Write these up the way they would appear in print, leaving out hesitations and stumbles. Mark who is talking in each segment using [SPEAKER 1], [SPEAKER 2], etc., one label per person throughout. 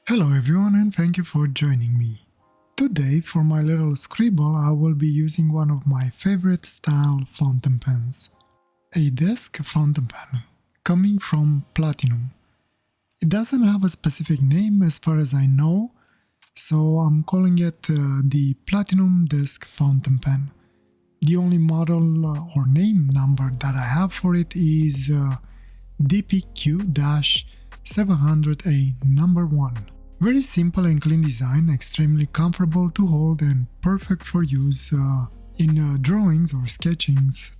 [SPEAKER 1] Hello everyone and thank you for joining me. Today for my little scribble I will be using one of my favorite style fountain pens. A desk fountain pen, coming from Platinum. It doesn't have a specific name as far as I know, so I'm calling it the Platinum Desk Fountain Pen. The only model or name number that I have for it is DPQ-700A number 1. Very simple and clean design, extremely comfortable to hold and perfect for use in drawings or sketchings.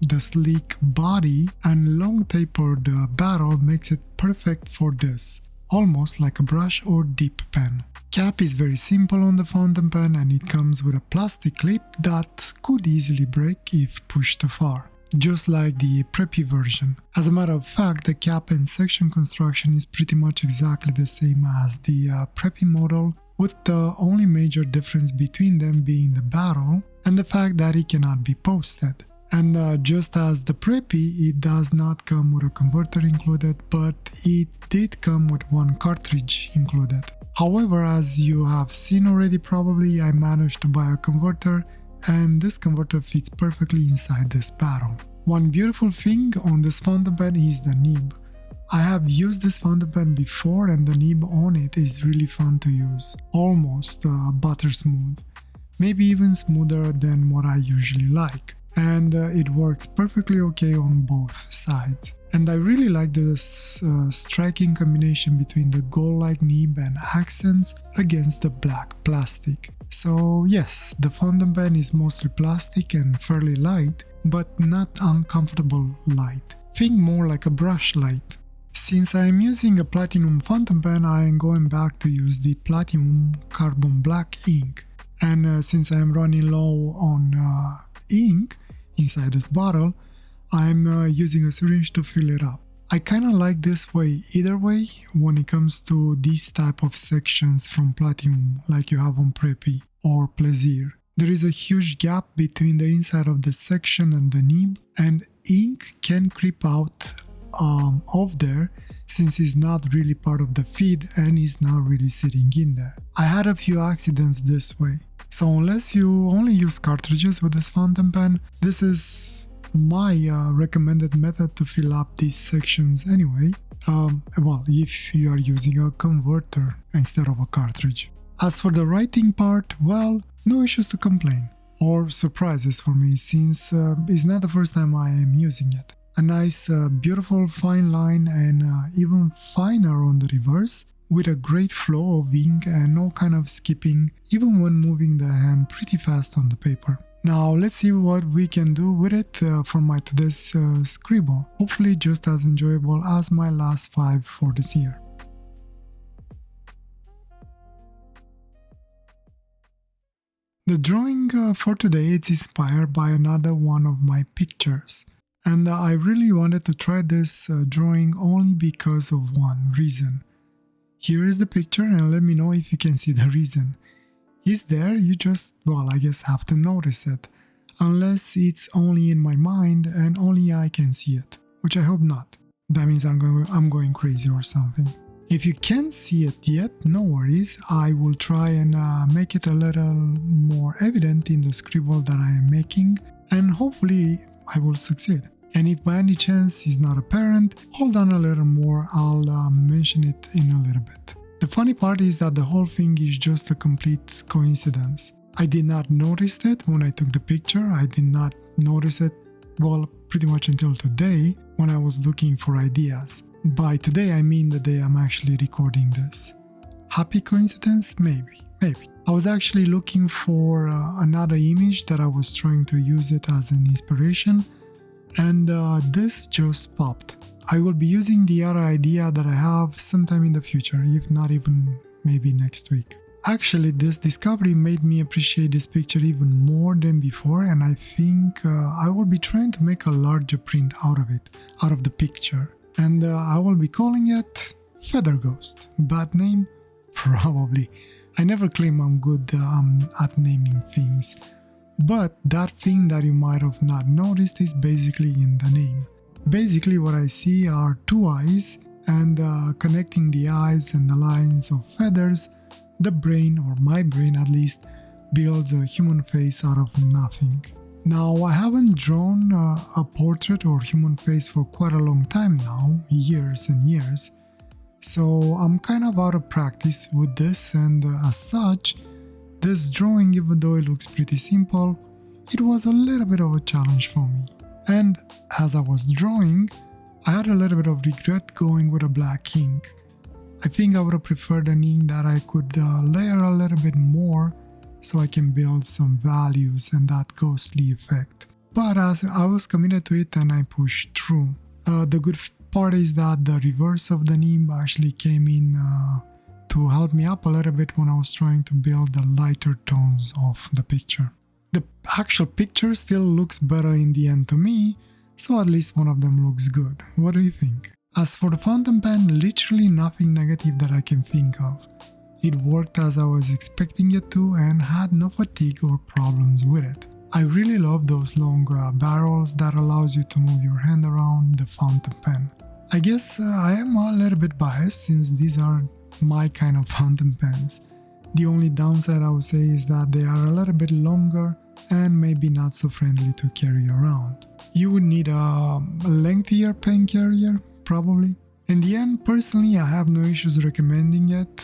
[SPEAKER 1] The sleek body and long tapered barrel makes it perfect for this, almost like a brush or dip pen. Cap is very simple on the fountain pen and it comes with a plastic clip that could easily break if pushed too far, just like the Preppy version. As a matter of fact, the cap and section construction is pretty much exactly the same as the Preppy model, with the only major difference between them being the barrel and the fact that it cannot be posted. And just as the Preppy, it does not come with a converter included, but it did come with one cartridge included. However, as you have seen already probably, I managed to buy a converter, and this converter fits perfectly inside this barrel. One beautiful thing on this fountain pen is the nib. I have used this fountain pen before and the nib on it is really fun to use, almost butter smooth, maybe even smoother than what I usually like. And it works perfectly okay on both sides. And I really like this striking combination between the gold-like nib and accents against the black plastic. So yes, the fountain pen is mostly plastic and fairly light, but not uncomfortable light. Think more like a brush light. Since I am using a platinum fountain pen, I am going back to use the platinum carbon black ink. And since I am running low on ink inside this bottle, I'm using a syringe to fill it up. I kinda like this way either way when it comes to these type of sections from Platinum like you have on Preppy or Plaisir. There is a huge gap between the inside of the section and the nib, and ink can creep out of there since it's not really part of the feed and is not really sitting in there. I had a few accidents this way. So unless you only use cartridges with this fountain pen, this is my recommended method to fill up these sections anyway. Well, if you are using a converter instead of a cartridge. As for the writing part, well, no issues to complain. Or surprises for me, since it's not the first time I am using it. A nice, beautiful fine line and even finer on the reverse, with a great flow of ink and no kind of skipping, even when moving the hand pretty fast on the paper. Now let's see what we can do with it for my today's scribble. Hopefully just as enjoyable as my last 5 for this year. The drawing for today is inspired by another one of my pictures. And I really wanted to try this drawing only because of one reason. Here is the picture and let me know if you can see the reason. It's there, you just, well, I guess have to notice it. Unless it's only in my mind and only I can see it, which I hope not. That means I'm going crazy or something. If you can't see it yet, no worries, I will try and make it a little more evident in the scribble that I am making, and hopefully I will succeed. And if by any chance it's not apparent, hold on a little more, I'll mention it in a little bit. The funny part is that the whole thing is just a complete coincidence. I did not notice it when I took the picture, I did not notice it, well, pretty much until today when I was looking for ideas. By today I mean the day I'm actually recording this. Happy coincidence? Maybe. I was actually looking for another image that I was trying to use it as an inspiration, and this just popped. I will be using the other idea that I have sometime in the future, if not even maybe next week. Actually, this discovery made me appreciate this picture even more than before, and I think I will be trying to make a larger print out of it, out of the picture. And I will be calling it Feather Ghost. Bad name? Probably. I never claim I'm good at naming things. But that thing that you might have not noticed is basically in the name. Basically what I see are two eyes and connecting the eyes and the lines of feathers, the brain, or my brain at least, builds a human face out of nothing. Now, I haven't drawn a portrait or human face for quite a long time now, years and years, so I'm kind of out of practice with this, and as such, this drawing, even though it looks pretty simple, it was a little bit of a challenge for me. And as I was drawing, I had a little bit of regret going with a black ink. I think I would have preferred an ink that I could layer a little bit more so I can build some values and that ghostly effect. But as I was committed to it and I pushed through. The good part is that the reverse of the nimb actually came in to help me up a little bit when I was trying to build the lighter tones of the picture. The actual picture still looks better in the end to me, so at least one of them looks good. What do you think? As for the fountain pen, literally nothing negative that I can think of. It worked as I was expecting it to and had no fatigue or problems with it. I really love those long barrels that allows you to move your hand around the fountain pen. I guess I am a little bit biased since these are my kind of fountain pens. The only downside I would say is that they are a little bit longer and maybe not so friendly to carry around. You would need a lengthier pen carrier, probably. In the end, personally, I have no issues recommending it.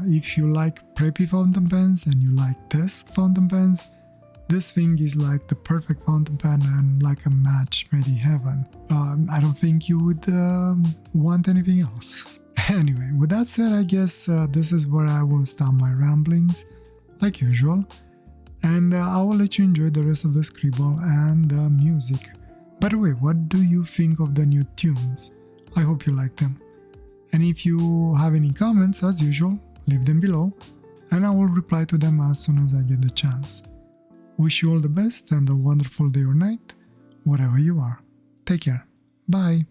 [SPEAKER 1] If you like Preppy fountain pens and you like disc fountain pens, this thing is like the perfect fountain pen and like a match made in heaven. I don't think you would want anything else. Anyway, with that said, I guess this is where I will stop my ramblings, like usual. And I will let you enjoy the rest of the Scribble and the music. By the way, what do you think of the new tunes? I hope you like them. And if you have any comments, as usual, leave them below, and I will reply to them as soon as I get the chance. Wish you all the best and a wonderful day or night, wherever you are. Take care. Bye.